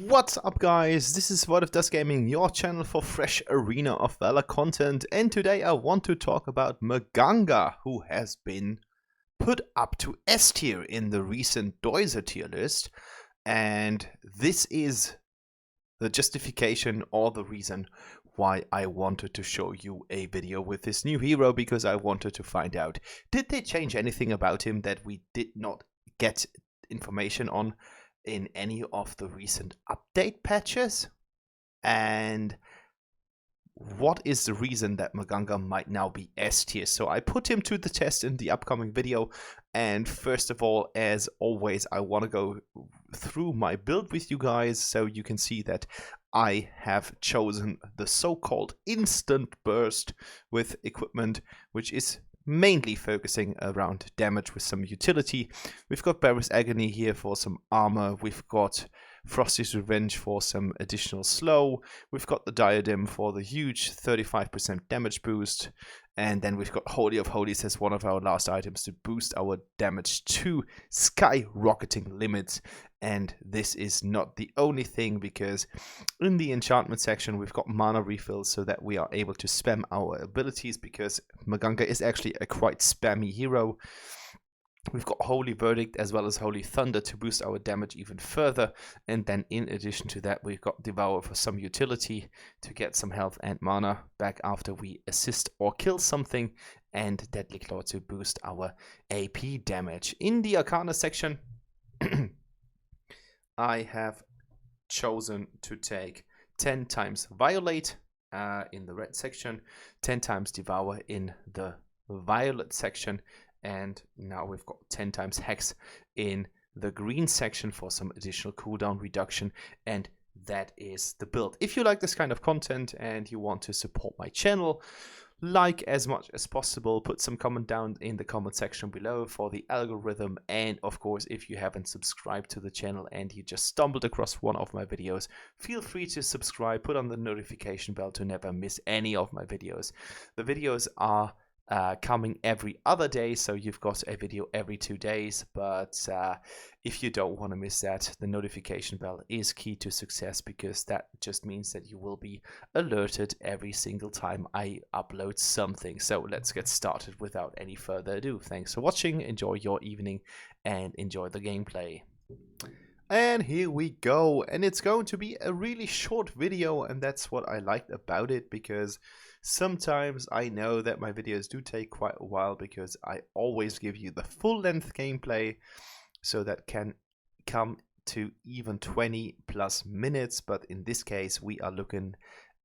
What's up, guys? This is What If Does Gaming, your channel for fresh Arena of Valor content, and today I want to talk about Mganga, who has been put up to S tier in the recent Doyser tier list, and this is the justification or the reason why I wanted to show you a video with this new hero, because I wanted to find out, did they change anything about him that we did not get information on in any of the recent update patches? And what is the reason that Mganga might now be S tier? So I put him to the test in the upcoming video, and first of all, as always, I want to go through my build with you guys so you can see that I have chosen the so-called instant burst with equipment, which is mainly focusing around damage with some utility. We've got Barris Agony here for some armor. We've got Frosty's Revenge for some additional slow. We've got the Diadem for the huge 35% damage boost. And then we've got Holy of Holies as one of our last items to boost our damage to skyrocketing limits. And this is not the only thing, because in the enchantment section we've got mana refills so that we are able to spam our abilities, because Mganga is actually a quite spammy hero. We've got Holy Verdict as well as Holy Thunder to boost our damage even further. And then in addition to that, we've got Devour for some utility to get some health and mana back after we assist or kill something. And Deadly Claw to boost our AP damage. In the Arcana section, I have chosen to take 10 times Violate in the red section, 10 times Devour in the violet section, and now we've got 10 times Hex in the green section for some additional cooldown reduction. And that is the build. If you like this kind of content and you want to support my channel, like as much as possible, put some comment down in the comment section below for the algorithm. And of course, if you haven't subscribed to the channel and you just stumbled across one of my videos, feel free to subscribe, put on the notification bell to never miss any of my videos. The videos are coming every other day, so you've got a video every 2 days. But if you don't want to miss that, the notification bell is key to success, because that just means that you will be alerted every single time I upload something. So let's get started without any further ado. Thanks for watching, enjoy your evening, and enjoy the gameplay. And here we go, and it's going to be a really short video, and that's what I liked about it, because sometimes I know that my videos do take quite a while, because I always give you the full length gameplay, so that can come to even 20 plus minutes, but in this case we are looking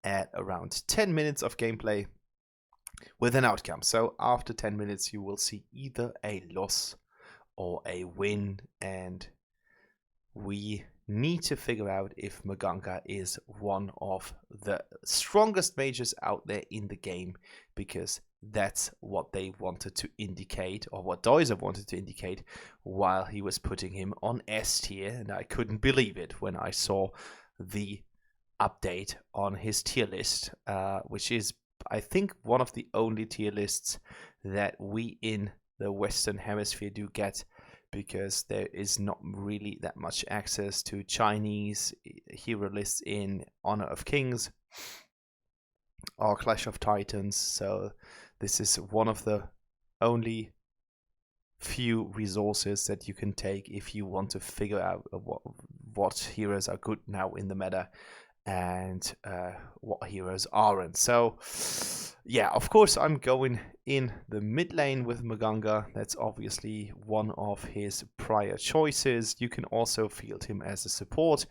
at around 10 minutes of gameplay with an outcome. So after 10 minutes you will see either a loss or a win, and we need to figure out if Mganga is one of the strongest mages out there in the game, because that's what they wanted to indicate, or what Doyser wanted to indicate while he was putting him on S tier. And I couldn't believe it when I saw the update on his tier list, which is, I think, one of the only tier lists that we in the Western Hemisphere do get, because there is not really that much access to Chinese hero lists in Honor of Kings or Clash of Titans. So this is one of the only few resources that you can take if you want to figure out what heroes are good now in the meta and what heroes aren't. So yeah, of course I'm going in the mid lane with Mganga. That's obviously one of his prior choices. You can also field him as a support.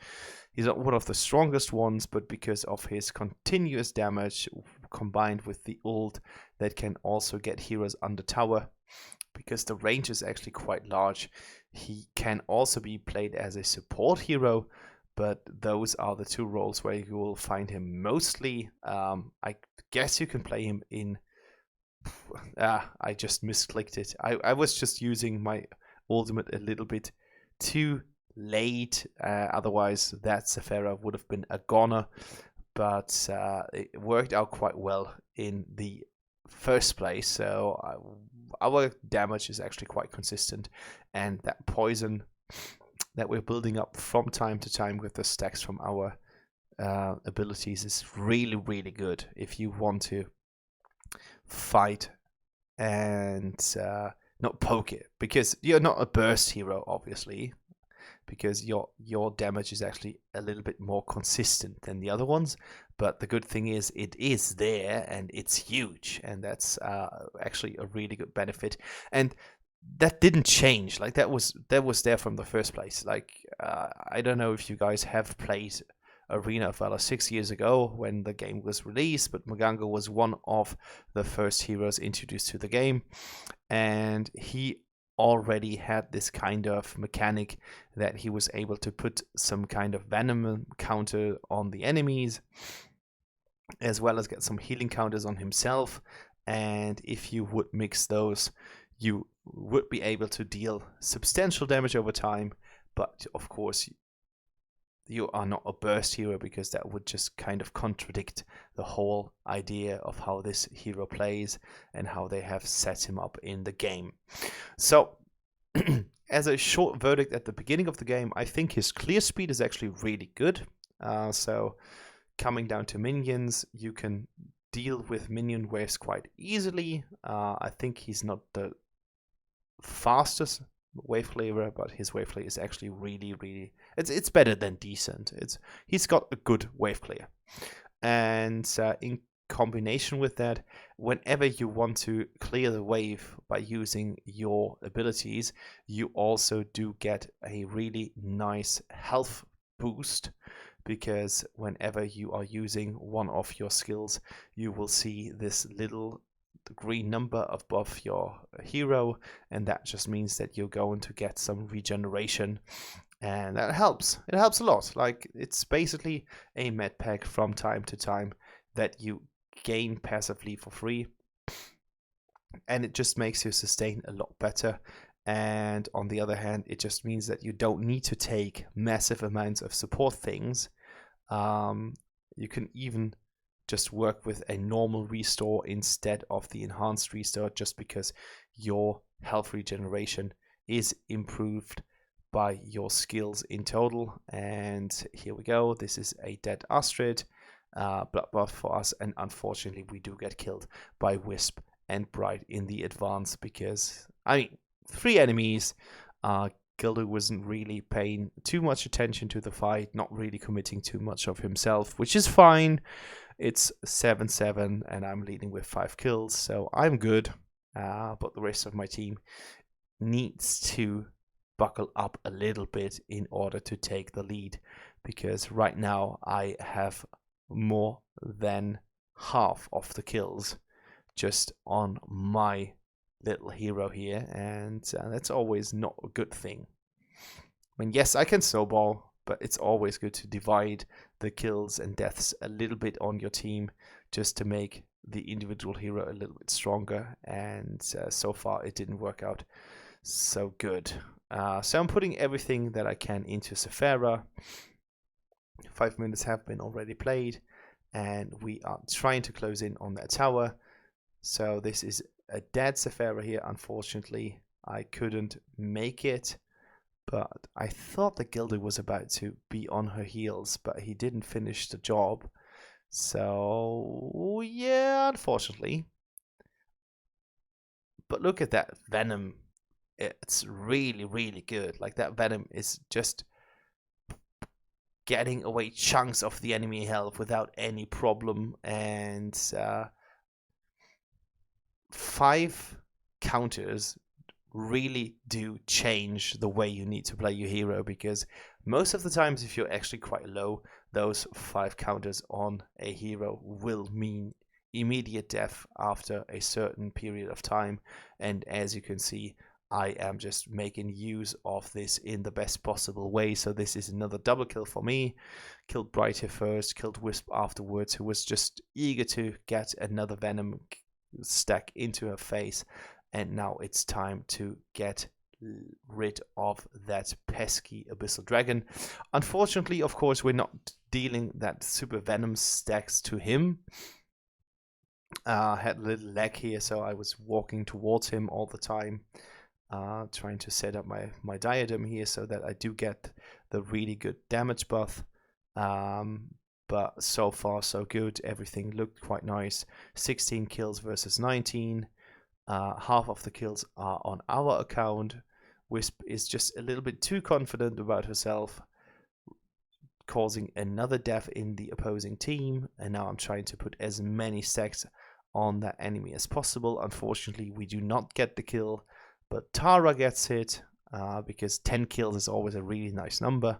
He's not one of the strongest ones, but because of his continuous damage combined with the ult that can also get heroes under tower, because the range is actually quite large, he can also be played as a support hero. But those are the two roles where you will find him mostly. I guess you can play him in... I just misclicked it. I was just using my ultimate a little bit too late. Otherwise, that Sephira would have been a goner. But it worked out quite well in the first place. So our damage is actually quite consistent. And that poison that we're building up from time to time with the stacks from our abilities is really, really good if you want to fight and not poke it, because you're not a burst hero, obviously, because your damage is actually a little bit more consistent than the other ones. But the good thing is it is there and it's huge, and that's actually a really good benefit. And that didn't change. Like that was there from the first place. Like I don't know if you guys have played Arena of Valor 6 years ago when the game was released, but Mganga was one of the first heroes introduced to the game, and he already had this kind of mechanic that he was able to put some kind of venom counter on the enemies, as well as get some healing counters on himself. And if you would mix those, you would be able to deal substantial damage over time. But of course, you are not a burst hero, because that would just kind of contradict the whole idea of how this hero plays and how they have set him up in the game. So as a short verdict at the beginning of the game, I think his clear speed is actually really good. So coming down to minions, you can deal with minion waves quite easily. I think he's not the fastest wave clearer, but his wave clear is actually really it's better than decent. He's got a good wave clear, and in combination with that, whenever you want to clear the wave by using your abilities, you also do get a really nice health boost, because whenever you are using one of your skills, you will see this little green number above your hero, and that just means that you're going to get some regeneration, and that helps. It helps a lot. Like, it's basically a med pack from time to time that you gain passively for free, and it just makes your sustain a lot better. And on the other hand, it just means that you don't need to take massive amounts of support things. You can even just work with a normal restore instead of the enhanced restore, just because your health regeneration is improved by your skills in total. And here we go. This is a dead Astrid, blood buff for us, and unfortunately we do get killed by Wisp and Bright in the advance, because, I mean, 3 enemies. Gildo wasn't really paying too much attention to the fight, not really committing too much of himself, which is fine. It's 7-7, and I'm leading with 5 kills, so I'm good. But the rest of my team needs to buckle up a little bit in order to take the lead, because right now I have more than half of the kills just on my little hero here, and that's always not a good thing. I mean, yes, I can snowball, but it's always good to divide the kills and deaths a little bit on your team, just to make the individual hero a little bit stronger, and so far it didn't work out so good. So I'm putting everything that I can into Sephara. 5 minutes have been already played, and we are trying to close in on that tower. So this is a dead Sephara here. Unfortunately, I couldn't make it, but I thought the Gilder was about to be on her heels, but he didn't finish the job. So yeah, unfortunately. But look at that Venom. It's really, really good. Like, that Venom is just getting away chunks of the enemy health without any problem. And 5 counters really do change the way you need to play your hero, because most of the times, if you're actually quite low, those 5 counters on a hero will mean immediate death after a certain period of time. And as you can see, I am just making use of this in the best possible way. So this is another double kill for me. Killed Bright here first, killed Wisp afterwards, who was just eager to get another Venom stack into her face. And now it's time to get rid of that pesky Abyssal Dragon. Unfortunately, of course, we're not dealing that super Venom stacks to him. Had a little lag here, so I was walking towards him all the time. Trying to set up my diadem here so that I do get the really good damage buff. But so far so good. Everything looked quite nice. 16 kills versus 19. Half of the kills are on our account. Wisp is just a little bit too confident about herself, causing another death in the opposing team. And now I'm trying to put as many stacks on that enemy as possible. Unfortunately, we do not get the kill, but Tara gets hit because 10 kills is always a really nice number.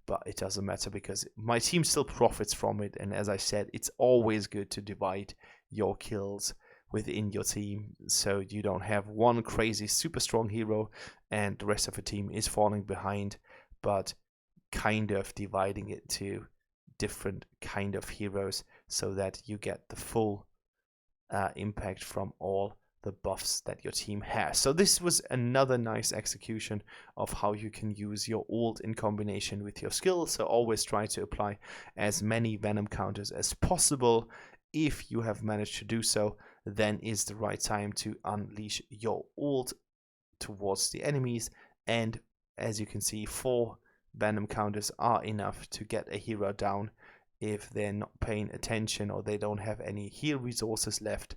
But it doesn't matter because my team still profits from it. And as I said, it's always good to divide your kills within your team, so you don't have one crazy super strong hero and the rest of the team is falling behind, but kind of dividing it to different kind of heroes so that you get the full impact from all the buffs that your team has. So this was another nice execution of how you can use your ult in combination with your skill. So always try to apply as many venom counters as possible. If you have managed to do so, then is the right time to unleash your ult towards the enemies. And as you can see, 4 venom counters are enough to get a hero down if they're not paying attention or they don't have any heal resources left.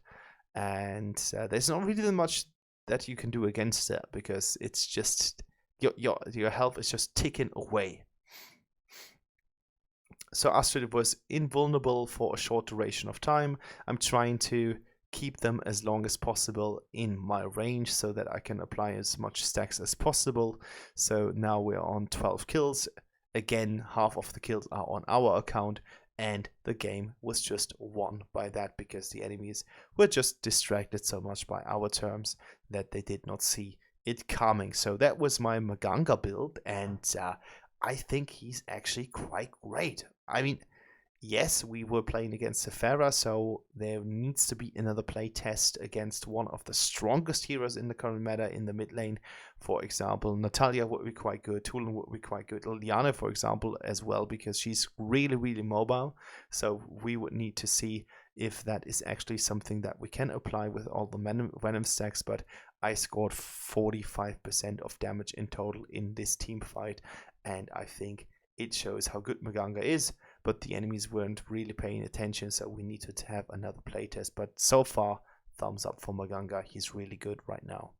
And there's not really much that you can do against that because it's just your health is just ticking away. So Astrid was invulnerable for a short duration of time. I'm trying to keep them as long as possible in my range so that I can apply as much stacks as possible. So now we're on 12 kills. Again, half of the kills are on our account, and the game was just won by that because the enemies were just distracted so much by our terms that they did not see it coming. So that was my Mganga build, and I think he's actually quite great. I mean, yes, we were playing against Sephara, so there needs to be another play test against one of the strongest heroes in the current meta in the mid lane. For example, Natalia would be quite good, Tulin would be quite good, Liliana, for example, as well, because she's really, really mobile. So we would need to see if that is actually something that we can apply with all the venom stacks, but I scored 45% of damage in total in this team fight, and I think it shows how good Mganga is, but the enemies weren't really paying attention, so we needed to have another playtest. But so far, thumbs up for Mganga. He's really good right now.